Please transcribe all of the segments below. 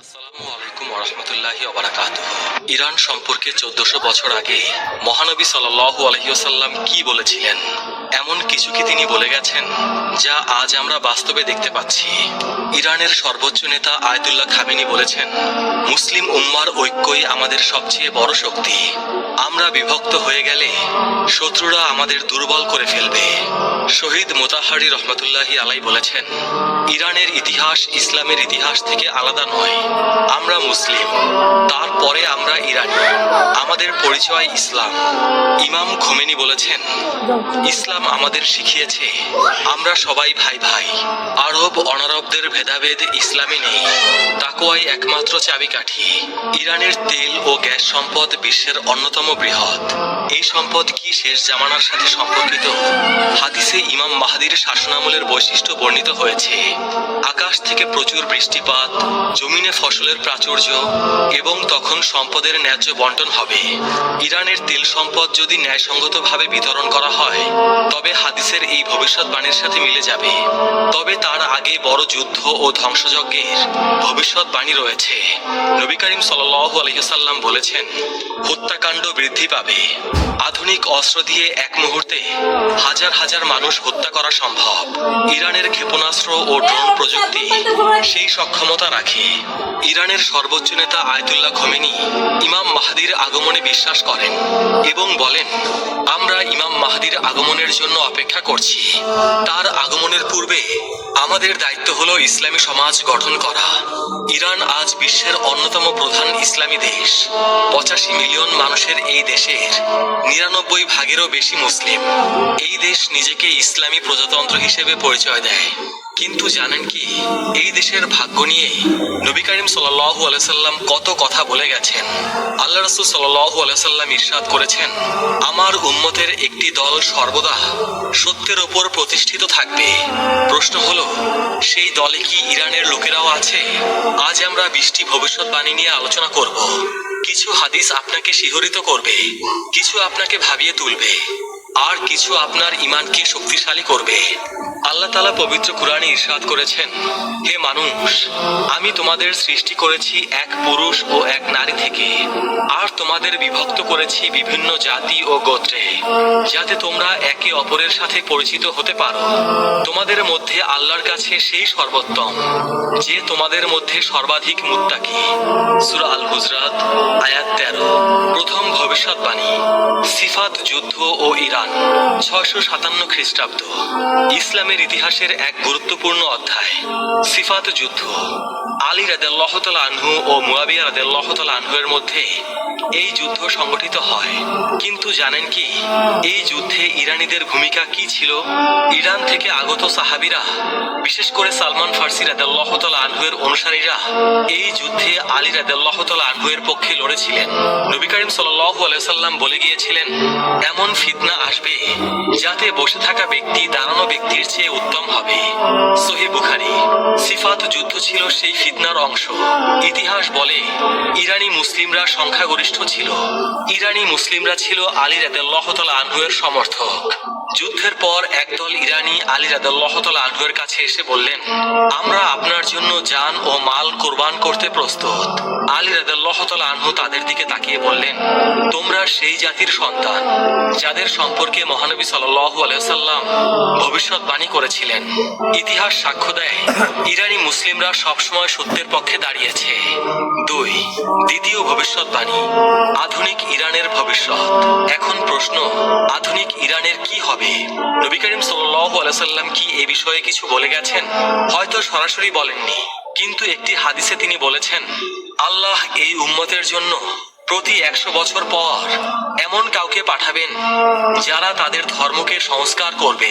আসসালামু আলাইকুম ওয়া রাহমাতুল্লাহি ওয়া বারাকাতুহু। ইরান সম্পর্কে 1400 বছর আগে মহানবী সাল্লাল্লাহু আলাইহি ওয়াসাল্লাম কি বলেছিলেন? এমন কিছু কি তিনি বলে গেছেন যা আজ আমরা বাস্তবে দেখতে পাচ্ছি? ইরানের সর্বোচ্চ নেতা আয়াতুল্লাহ খামেনি বলেছেন, মুসলিম উম্মার ঐক্যই আমাদের সবচেয়ে বড় শক্তি। আমরা বিভক্ত হয়ে গেলে শত্রুরা আমাদের দুর্বল করে ফেলবে। শহীদ মোতাহারি রহমাতুল্লাহি আলাই বলেছেন, ইরানের ইতিহাস ইসলামের ইতিহাস থেকে আলাদা নয়। আমরা মুসলিম, তারপরে আমরা ইরানি। আমাদের পরিচয় ইসলাম। ইমাম খোমেনি বলেছেন, ইসলাম আমাদের শিখিয়েছে আমরা সবাই ভাই ভাই। আরব অনারবদের ভেদাভেদ ইসলামে নেই। তাকওয়াই একমাত্র চাবিকাঠি। ইরানের তেল ও গ্যাস সম্পদ বিশ্বের অন্যতম বৃহৎ। এই সম্পদ কি শেষ জামানার সাথে সম্পর্কিত? হাদিসে ইমাম মাহদির শাসনামলের বৈশিষ্ট্য বর্ণিত হয়েছে। আকাশ থেকে প্রচুর বৃষ্টিপাত, জমিনে ফসলের প্রাচুর্য এবং তখন সম্পদের ন্যায্য বন্টন হবে। ইরানের তেল সম্পদ যদি ন্যায়সঙ্গতভাবে বিতরণ করা হয় তবে হাদিসের এই ভবিষ্যৎবাণীর সাথে মিলে যাবে। তবে তার আগে বড় যুদ্ধ ও ধ্বংসযজ্ঞের ভবিষ্যৎবাণী রয়েছে। নবী করিম সাল্লাল্লাহু আলাইহি ওয়াসাল্লাম বলেছেন, হত্যাকাণ্ড বৃদ্ধি পাবে। আধুনিক অস্ত্র দিয়ে এক মুহূর্তে হাজার হাজার মানুষ হত্যা করা সম্ভব। ইরানের ক্ষেপণাস্ত্র ও ড্রোন প্রযুক্তি সেই সক্ষমতা রাখে। ইরানের সর্বোচ্চ নেতা আয়াতুল্লাহ খোমেনি ইমাম মাহদির আগমনে বিশ্বাস করেন এবং বলেন, আমরা ইমাম মাহদির আগমনের জন্য অপেক্ষা করছি। তার আগমনের পূর্বে আমাদের দায়িত্ব হলো ইসলামী সমাজ গঠন করা। ইরান আজ বিশ্বের অন্যতম প্রধান ইসলামী দেশ। 85 মিলিয়ন মানুষের এই দেশের 99 ভাগেরও বেশি মুসলিম। এই দেশ নিজেকে ইসলামী প্রজাতন্ত্র হিসেবে পরিচয় দেয়। কিন্তু জানেন কি, এই দেশের ভাগ্য নিয়ে নবী করিম সাল্লাল্লাহু আলাইহি সাল্লাম কত কথা বলে গেছেন। আল্লাহ রাসূল সাল্লাল্লাহু আলাইহি সাল্লাম ইরশাদ করেছেন, আমার উম্মতের একটি দল সর্বদা সত্যের ওপর প্রতিষ্ঠিত থাকবে। প্রশ্ন হলো, সেই দলে কি ইরানের লোকেরাও আছে? আজ আমরা 20টি ভবিষ্যৎবাণী নিয়ে আলোচনা করব। কিছু হাদিস আপনাকে শিহরিত করবে, কিছু আপনাকে ভাবিয়ে তুলবে, আর কিছু আপনার ঈমানকে শক্তিশালী করবে। আল্লাহ তাআলা পবিত্র কুরআনে ইরশাদ করেছেন, হে মানুষ, আমি তোমাদের সৃষ্টি করেছি এক পুরুষ ও এক নারী থেকে, আর তোমাদের বিভক্ত করেছি বিভিন্ন জাতি ও গোত্রে, যাতে তোমরা একে অপরের সাথে পরিচিত হতে পারো। তোমাদের মধ্যে আল্লাহর কাছে সেই সর্বোত্তম, যে তোমাদের মধ্যে সর্বাধিক মুত্তাকি। সূরা আল হুজরাত আয়াত 13। প্রথম ভবিষ্যৎবাণী, সিফাত যুদ্ধ ও ইরান, 657 খ্রিস্টাব্দ। ইসলামের ইতিহাসের এক গুরুত্বপূর্ণ অধ্যায়, সিফাত যুদ্ধ। আলী রাদিয়াল্লাহু তাআলা আনহু ও মুয়াবিয়া রাদিয়াল্লাহু তাআলা আনহুর মধ্যে এই যুদ্ধ সংগঠিত হয়। কিন্তু জানেন কি, এই যুদ্ধে ইরানীদের ভূমিকা কি ছিল? ইরান থেকে আগত সাহাবীরা, বিশেষ করে সালমান ফার্সি রাদিয়াল্লাহু তাআলা আনহুর অনুসারীরা এই যুদ্ধে আলী রাদিয়াল্লাহু তাআলা আনহুর পক্ষে লড়েছিলেন। নবী করিম সাল্লাল্লাহু আলাইহি সাল্লাম বলে গিয়েছিলেন, এমন ফিতনা আসবে যাতে বসে থাকা ব্যক্তি দাঁড়ানো ব্যক্তির চেয়ে উত্তম হবে। সহিহ বুখারী। সিফাত যুদ্ধ ছিল সেই ফিতনার অংশ। ইতিহাস বলে, ইরানি মুসলিমরা সংখ্যাগরিষ্ঠ ছিল। ইরানি মুসলিমরা ছিল আলী রাদিয়াল্লাহু তাআলা আনহুর সমর্থক। যুদ্ধের পর একদল ইরানি আলী রাদিয়াল্লাহু তাআলা আনহুর কাছে এসে বললেন, আমরা আপনার জন্য জান ও মাল কুরবান করতে প্রস্তুত। আলী রাদিয়াল্লাহু তাআলা আনহু তাদের দিকে তাকিয়ে বললেন, তোমরা সেই জাতির সন্তান যাদের সম্পর্কে মহানবী সাল্লাল্লাহু আলাইহি সাল্লাম ভবিষ্যৎবাণী করেছিলেন। ইতিহাস সাক্ষ্য দেয়, ইরানি মুসলিমরা সবসময় সত্যের পক্ষে দাঁড়িয়েছে। 2. দ্বিতীয় ভবিষ্যৎবাণী, আধুনিক ইরানের ভবিষ্যৎ। এখন প্রশ্ন, আধুনিক ইরানের কি হবে? নবী করিম সাল্লাল্লাহু আলাইহি সাল্লাম কি এ বিষয়ে কিছু বলে গেছেন? হয়তো সরাসরি বলেননি, কিন্তু একটি হাদিসে তিনি বলেছেন, আল্লাহ এই উম্মতের জন্য প্রতি 100 বছর পর এমন কাউকে পাঠাবেন যারা তাদের ধর্মকে সংস্কার করবে।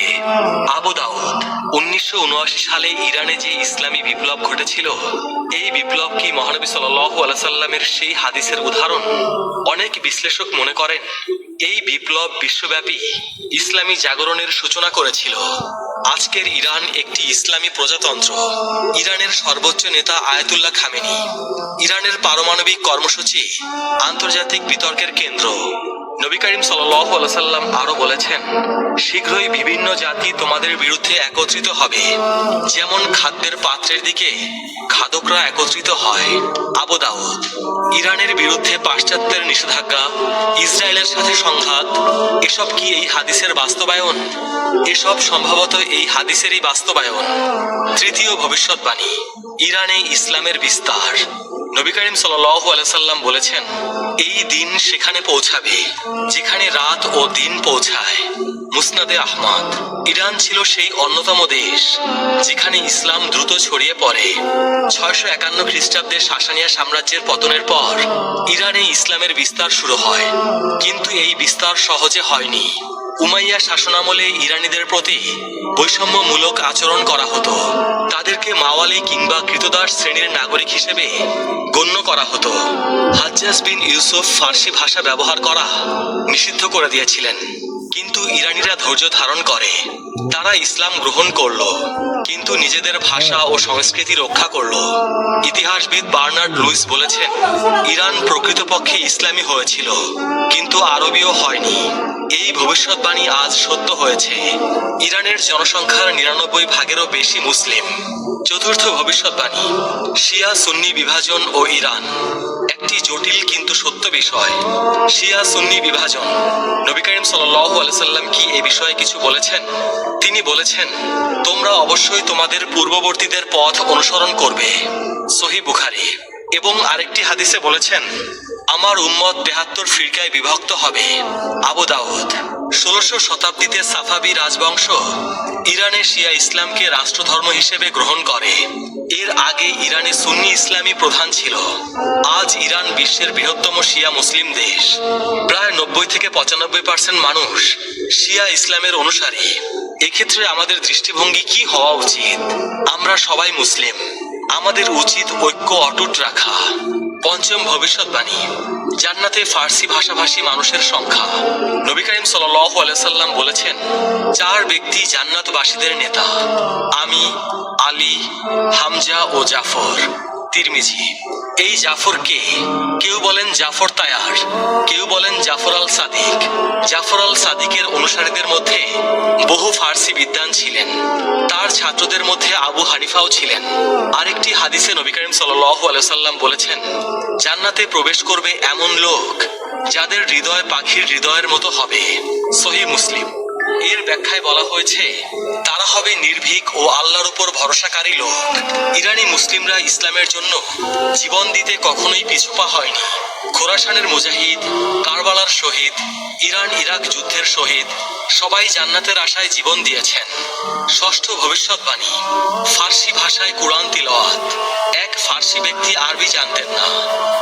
আবু দাউদ। 1979 সালে ইরানে যে ইসলামী বিপ্লব ঘটেছিল, এই বিপ্লব কি মহানবী সাল্লাল্লাহু আলাইহি সাল্লামের সেই হাদিসের উদাহরণ? অনেক বিশ্লেষক মনে করেন, এই বিপ্লব বিশ্বব্যাপী ইসলামী জাগরণের সূচনা করেছিল। আজকের ইরান একটি ইসলামী প্রজাতন্ত্র। ইরানের সর্বোচ্চ নেতা আয়াতুল্লাহ খামেনি। ইরানের পারমাণবিক কর্মসূচি আন্তর্জাতিক বিতর্কের কেন্দ্র। নবী করিম সাল্লাল্লাহু আলাইহি সাল্লাম আরো বলেছেন, শীঘ্রই বিভিন্ন জাতি তোমাদের বিরুদ্ধে একত্রিত হবে, যেমন খাদ্যের পাত্রের দিকে খাদকরা একত্রিত হয়। আবু দাউদ। ইরানের বিরুদ্ধে পাশ্চাত্যের নিষেধাজ্ঞা, ইসরায়েলের সাথে সংঘাত, এসব কি এই হাদিসের বাস্তবায়ন? এসব সম্ভবত এই হাদিসেরই বাস্তবায়ন। তৃতীয় ভবিষ্যৎবাণী, ইরানে ইসলামের বিস্তার। নবী করিম সাল্লাল্লাহু আলাইহি সাল্লাম বলেছেন, এই দিন সেখানে পৌঁছাবে যেখানে রাত ও দিন পৌঁছায়। মুসনাদে আহমদ। ইরান ছিল সেই অন্যতম দেশ যেখানে ইসলাম দ্রুত ছড়িয়ে পড়ে। 651 খ্রিস্টাব্দে সাসানিয়া সাম্রাজ্যের পতনের পর ইরানে ইসলামের বিস্তার শুরু হয়, কিন্তু এই বিস্তার সহজে হয়নি। উমাইয়া শাসনামলে ইরানিদের প্রতি বৈষম্যমূলক আচরণ করা হতো। তাদেরকে মাওয়ালি কিংবা কৃতদাস শ্রেণীর নাগরিক হিসেবে গণ্য করা হতো। হাজ্জাজ বিন ইউসুফ ফার্সি ভাষা ব্যবহার করা নিষিদ্ধ করে দিয়েছিলেন, কিন্তু ইরানিরা ধৈর্য ধারণ করে। তারা ইসলাম গ্রহণ করল, কিন্তু নিজেদের ভাষা ও সংস্কৃতি রক্ষা করল। ইতিহাসবিদ বার্নার্ড লুইস বলেছেন, ইরান প্রকৃতপক্ষে ইসলামী হয়েছিল, কিন্তু আরবীয় হয়নি। এই ভবিষ্যৎবাণী আজ সত্য হয়েছে। ইরানের জনসংখ্যার 99 ভাগেরও বেশি মুসলিম। চতুর্থ ভবিষ্যৎবাণী, শিয়া সুন্নি বিভাজন ও ইরান। একটি জটিল কিন্তু সত্য বিষয়। শিয়া সুন্নি বিভাজন। নবী করিম সাল্লাল্লাহু আলাইহি সাল্লাম কি এ বিষয়ে কিছু বলেছেন? তিনি বলেছেন, তোমরা অবশ্যই তোমাদের পূর্ববর্তীদের পথ অনুসরণ করবে। সহিহ বুখারী। এবং আরেকটি হাদিসে বলেছেন, আমার উম্মত 73 ফিরকায় বিভক্ত হবে। আবু দাউদ। 16শো শতাব্দীতে সাফাবি রাজবংশ ইরানে শিয়া ইসলামকে রাষ্ট্রধর্ম হিসেবে গ্রহণ করে। এর আগে ইরানে সুন্নি ইসলামী প্রধান ছিল। আজ ইরান বিশ্বের বৃহত্তম শিয়া মুসলিম দেশ। প্রায় 90 থেকে 95% মানুষ শিয়া ইসলামের অনুসারী। এক্ষেত্রে আমাদের দৃষ্টিভঙ্গি কি হওয়া উচিত? আমরা সবাই মুসলিম, আমাদের উচিত ঐক্য অটুট রাখা। পঞ্চম ভবিষ্যৎবাণী, জান্নাতে ফার্সি ভাষাভাষী মানুষের সংখ্যা। নবী করিম সাল্লাল্লাহু আলাইহি সাল্লাম বলেছেন, 4 ব্যক্তি জান্নাতবাসীদের নেতা, আমি, আলী, হামজা ও জাফর। তিরমিজি। এই জাফর কে? কেউ বলেন জাফর তায়ার, কেউ বলেন জাফর আল সাদিক। জাফর আল সাদিকের অনুসারীদের মধ্যে বহু ফার্সি বিদ্বান ছিলেন। তার ছাত্রদের মধ্যে আবু হানিফাও ছিলেন। আরেকটি হাদিসে নবী করিম সাল্লাল্লাহু আলাইহি সাল্লাম বলেছেন, জান্নাতে প্রবেশ করবে এমন লোক যাদের হৃদয় পাখির হৃদয়ের মতো হবে। সহিহ মুসলিম। এর ব্যাখ্যায় বলা হয়েছে, তারা হবে নির্ভীক ও আল্লাহর উপর ভরসাকারী লোক। ইরানি মুসলিমরা ইসলামের জন্য জীবন দিতে কখনোই পিছুপা হয়নি। খোরাসানের মুজাহিদ, কারবালার শহীদ, ইরান ইরাক যুদ্ধের শহীদ সবাই জান্নাতের আশায় জীবন দিয়েছেন। ষষ্ঠ ভবিষ্যৎবাণী, ফার্সি ভাষায় কুরআন তিলাওয়াত। এক ফার্সি ব্যক্তি আরবি জানতেন না।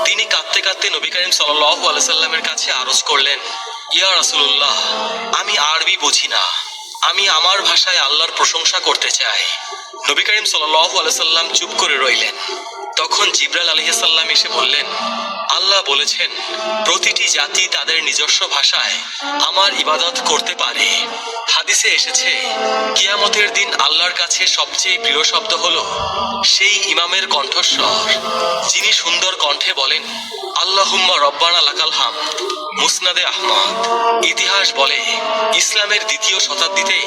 তিনি কাঁদতে কাঁদতে নবী করিম সাল্লাল্লাহু আলাইহি সাল্লামের কাছে আরজ করলেন, ইয়া রাসূলুল্লাহ, আমি আরবি বুঝি না, আমি আমার ভাষায় আল্লাহর প্রশংসা করতে চাই। নবী করিম সাল্লাল্লাহু আলাইহি সাল্লাম চুপ করে রইলেন। তখন জিবরাইল আলাইহিস সালাম এসে বললেন, আল্লাহ বলেছেন, প্রতিটি জাতি তাদের নিজস্ব ভাষায় আমার ইবাদত করতে পারে। হাদিসে এসেছে, কিয়ামতের দিন আল্লাহর কাছে সবচেয়ে প্রিয় শব্দ হলো সেই ইমামের কণ্ঠস্বর যিনি সুন্দর কণ্ঠে বলেন, আল্লাহুম্মা রব্বানা লাকাল হামদ। মুসনাদে আহমদ। ইতিহাস বলে, ইসলামের 2য় শতাব্দীতে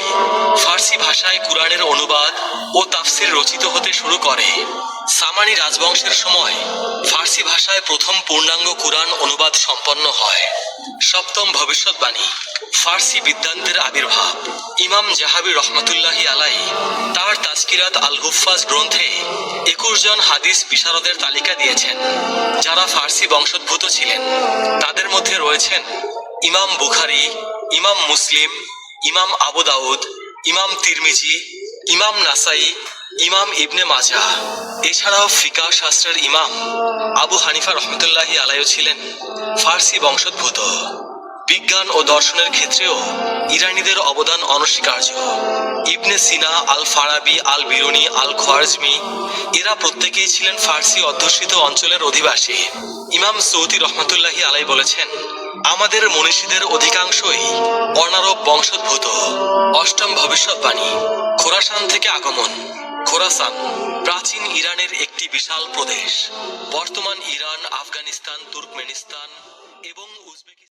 ফার্সি ভাষায় কুরআনের অনুবাদ ও তাফসির রচিত হতে শুরু করে। সামানি রাজবংশের সময় ফার্সি ভাষায় প্রথম পূর্ণাঙ্গ কুরআন অনুবাদ সম্পন্ন হয়। সপ্তম ভবিষ্যৎবাণী, ফার্সি বিদ্বানদের আবির্ভাব। ইমাম জাহাবি রহমাতুল্লাহি আলাইহি তার তাজকিরাত আল হুফাজ গ্রন্থে 21 জন হাদিস বিশারদের তালিকা দিয়েছেন যারা ফার্সি বংশোদ্ভূত ছিলেন। তাদের মধ্যে রয়েছেন ইমাম বুখারী, ইমাম মুসলিম, ইমাম আবু দাউদ, ইমাম তিরমিজি, ইমাম নাসাই, ইমাম ইবনে মাজাহ। এছাড়াও ফিকাহ শাস্ত্রের ইমাম আবু হানিফা রহমতুল্লাহি আলাইহি ছিলেন ফার্সি বংশোদ্ভূত। বিজ্ঞান ও দর্শনের ক্ষেত্রেও ইরানিদের অবদান অনস্বীকার্য। ইবনে সিনা, আল ফারাবি, আল বিরুনি, আল খোয়ারজমি এরা প্রত্যেকেই ছিলেন ফার্সি অধ্যুষিত অঞ্চলের অধিবাসী। ইমাম সৌদি রহমতুল্লাহি আলাইহি বলেছেন, আমাদের মনীষীদের অধিকাংশই অনারব বংশোদ্ভূত। অষ্টম ভবিষ্যৎবাণী, খোরাসান থেকে আগমন। খোরাসান প্রাচীন ইরানের একটি বিশাল প্রদেশ। বর্তমান ইরান, আফগানিস্তান, তুর্কমেনিস্তান এবং উজবেকিস্তান